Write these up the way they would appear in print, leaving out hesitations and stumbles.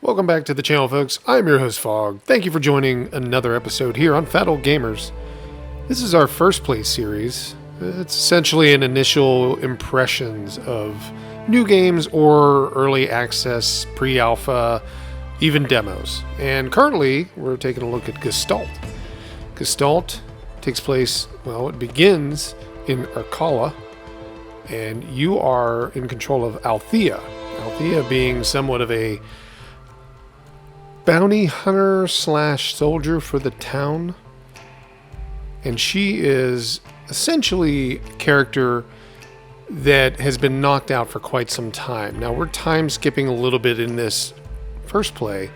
Welcome back to the channel, folks. I'm your host, FoG. Thank you for joining another episode here on Untitled Gamers. This is our first play series. It's essentially an initial impressions of new games or early access, pre-alpha, even demos. And currently, we're taking a look at Gestalt. Gestalt takes place, well, it begins in Arcala, and you are in control of Althea. Althea being somewhat of a bounty hunter slash soldier for the town. And she is essentially a character that has been knocked out for quite some time. Now, we're time skipping a little bit in this first play,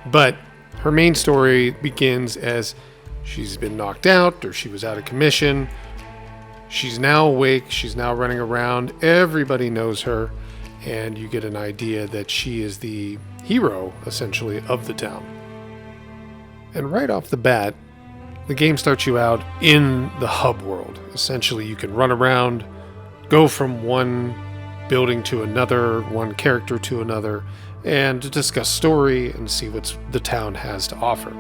but her main story begins as she's been knocked out, or she was out of commission. She's now awake, she's now running around, everybody knows her, and you get an idea that she is the hero, essentially, of the town. And right off the bat, the game starts you out in the hub world. Essentially, you can run around, go from one building to another, one character to another, and discuss story and see what the town has to offer.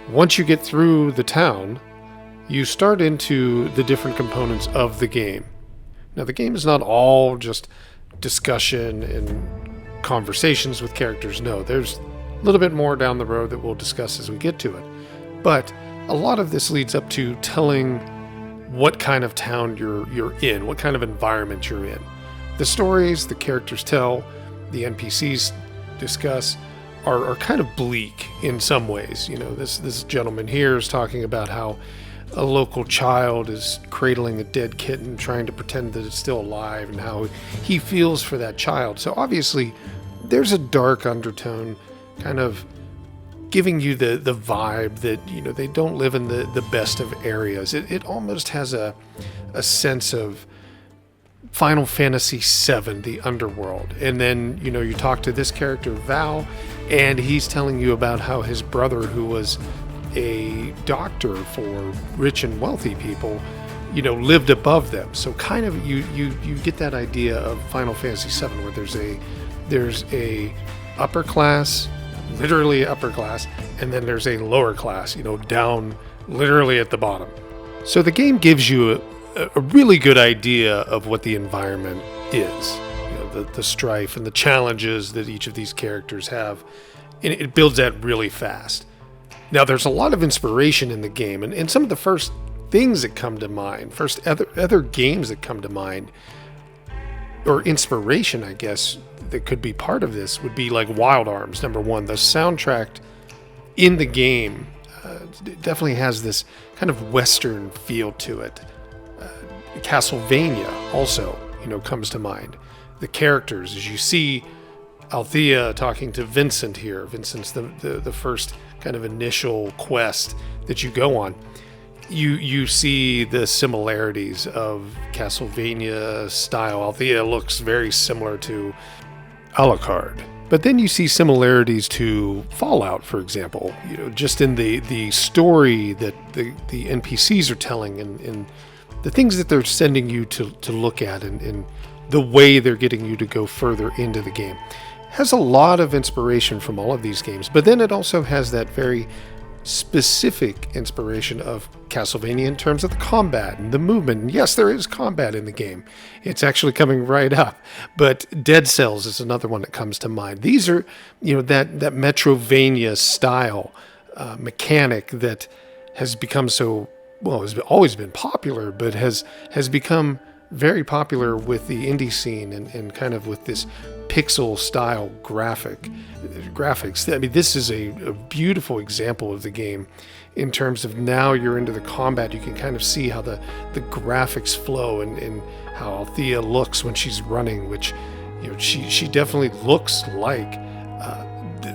Once you get through the town, you start into the different components of the game. Now, the game is not all just discussion and conversations with characters. No, there's a little bit more down the road that we'll discuss as we get to it. But a lot of this leads up to telling what kind of town you're in, what kind of environment you're in. The stories the characters tell, the NPCs discuss, are kind of bleak in some ways. You know, this gentleman here is talking about how a local child is cradling a dead kitten, trying to pretend that it's still alive, and how he feels for that child. So obviously, there's a dark undertone, kind of giving you the vibe that, you know, they don't live in the best of areas. It almost has a sense of Final Fantasy VII, the underworld. And then, you know, you talk to this character, Val, and he's telling you about how his brother, who was a doctor for rich and wealthy people, you know, lived above them. So kind of you get that idea of Final Fantasy VII, where there's a upper class, literally upper class, and then there's a lower class, you know, down literally at the bottom. So the game gives you a really good idea of what the environment is, you know, the strife and the challenges that each of these characters have, and it builds that really fast. Now, there's a lot of inspiration in the game, and some of the first things that come to mind, first other games that come to mind, or inspiration, I guess, that could be part of this, would be like Wild Arms, number one. The soundtrack in the game definitely has this kind of Western feel to it. Castlevania also, you know, comes to mind. The characters, as you see Althea talking to Vincent here. Vincent's the first kind of initial quest that you go on. You see the similarities of Castlevania style. Althea looks very similar to Alucard. But then you see similarities to Fallout, for example. You know, just in the story that the NPCs are telling, and the things that they're sending you to look at, and the way they're getting you to go further into the game. Has a lot of inspiration from all of these games, but then it also has that very specific inspiration of Castlevania in terms of the combat and the movement. And yes, there is combat in the game. It's actually coming right up. But Dead Cells is another one that comes to mind. These are, you know, that Metrovania style mechanic that has become so, well, has always been popular, but has become very popular with the indie scene and kind of with this pixel style graphics. I mean, this is a beautiful example of the game in terms of now you're into the combat. You can kind of see how the graphics flow and how Althea looks when she's running, which, you know, she definitely looks like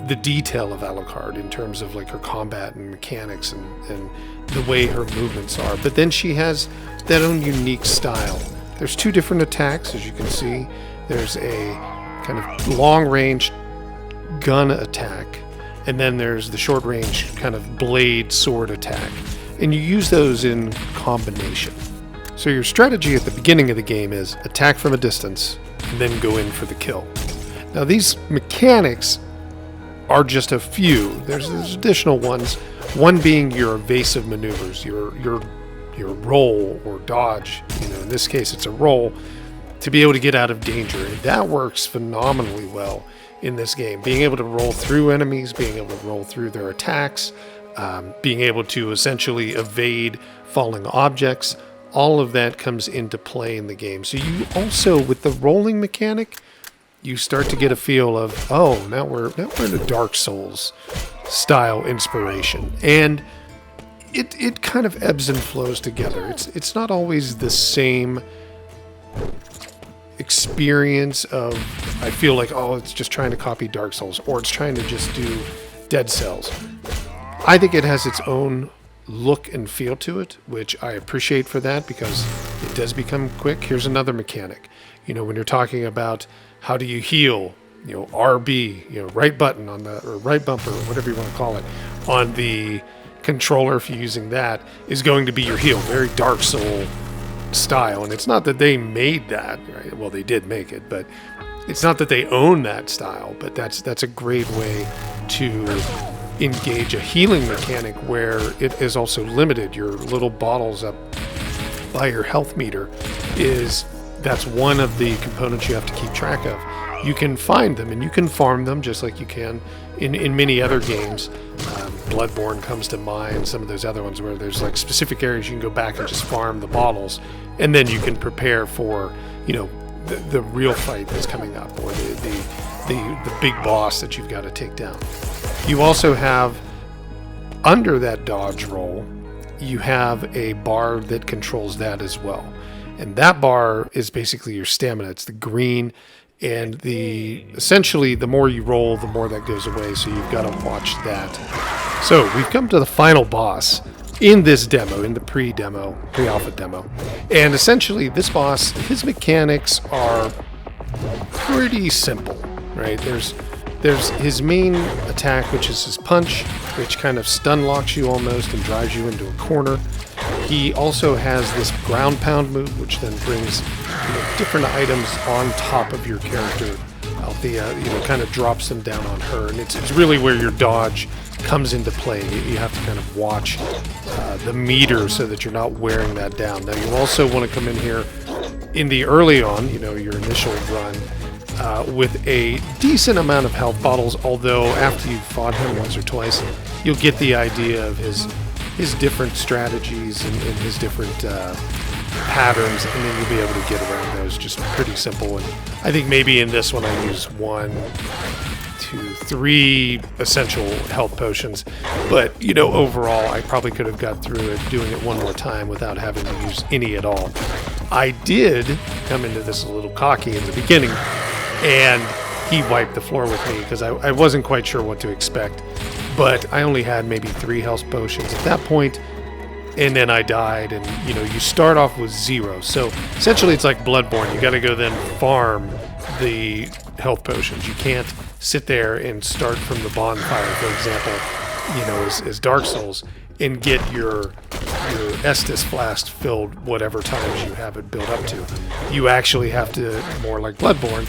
the detail of Alucard in terms of like her combat and mechanics and the way her movements are. But then she has that own unique style. There's two different attacks, as you can see. There's a kind of long-range gun attack, and then there's the short-range kind of blade sword attack. And you use those in combination. So your strategy at the beginning of the game is attack from a distance, and then go in for the kill. Now, these mechanics are just a few. There's additional ones. One being your evasive maneuvers, your roll or dodge. In this case, it's a roll to be able to get out of danger, and that works phenomenally well in this game. Being able to roll through enemies, being able to roll through their attacks, being able to essentially evade falling objects. All of that comes into play in the game. So you also, with the rolling mechanic, you start to get a feel of, now we're in a Dark Souls style inspiration, and it kind of ebbs and flows together. It's not always the same experience of, I feel like, it's just trying to copy Dark Souls, or it's trying to just do Dead Cells. I think it has its own look and feel to it, which I appreciate for that, because it does become quick. Here's another mechanic. When you're talking about how do you heal, RB, right button on the, or right bumper, or whatever you want to call it, on the controller, if you're using that, is going to be your heal. Very Dark Soul style. And it's not that they made that, right? Well, they did make it, but it's not that they own that style, but that's a great way to engage a healing mechanic where it is also limited. Your little bottles up by your health meter that's one of the components you have to keep track of. You can find them and you can farm them just like you can in many other games. Bloodborne comes to mind, some of those other ones where there's like specific areas you can go back and just farm the bottles, and then you can prepare for the real fight that's coming up, or the big boss that you've got to take down. You also have, under that dodge roll, you have a bar that controls that as well. And that bar is basically your stamina. It's the green, and essentially the more you roll, the more that goes away, so you've got to watch that. So we've come to the final boss in this demo, in the pre-alpha demo. And essentially this boss, his mechanics are pretty simple, right? There's his main attack, which is his punch, which kind of stun locks you almost and drives you into a corner. He also has this ground pound move, which then brings different items on top of your character. Kind of drops them down on her, and it's really where your dodge comes into play. You have to kind of watch the meter so that you're not wearing that down. Now you also want to come in here in the early on, your initial run, with a decent amount of health bottles, although after you've fought him once or twice, you'll get the idea of his different strategies and his different patterns, and then you'll be able to get around those just pretty simple. And I think maybe in this one I use 1, 2, 3 essential health potions, but overall I probably could have got through it doing it one more time without having to use any at all. I did come into this a little cocky in the beginning, and he wiped the floor with me because I wasn't quite sure what to expect, but I only had maybe 3 health potions at that point, and then I died. And you start off with 0, so essentially it's like Bloodborne. You got to go then farm the health potions. You can't sit there and start from the bonfire, for example, as Dark Souls, and get your Estus flask filled whatever times you have it built up to. You actually have to, more like Bloodborne,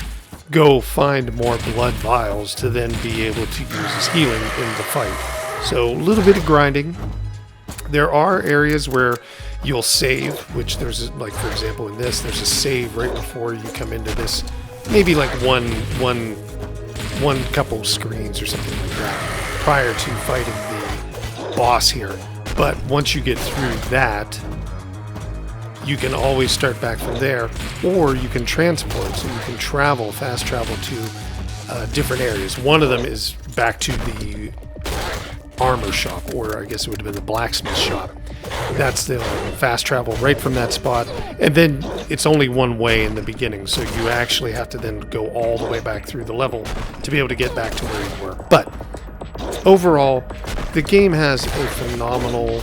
go find more blood vials to then be able to use as healing in the fight. So a little bit of grinding. There are areas where you'll save, which there's, like, for example, in this, there's a save right before you come into this, maybe like one couple screens or something like that prior to fighting the boss here. But once you get through that, you can always start back from there, or you can transport, so you can fast travel to different areas. One of them is back to the armor shop, or I guess it would have been the blacksmith shop. That's the fast travel right from that spot, and then it's only one way in the beginning, so you actually have to then go all the way back through the level to be able to get back to where you were. But overall, the game has a phenomenal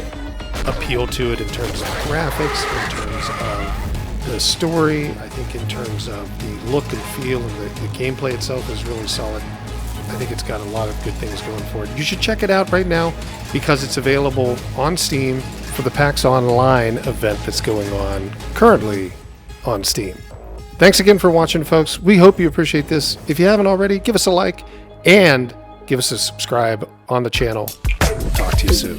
appeal to it in terms of graphics, in terms of the story. I think in terms of the look and feel, and the gameplay itself is really solid. I think it's got a lot of good things going for it. You should check it out right now because it's available on Steam for the PAX Online event that's going on currently on Steam. Thanks again for watching, folks. We hope you appreciate this. If you haven't already, give us a like and give us a subscribe on the channel. We'll talk to you soon.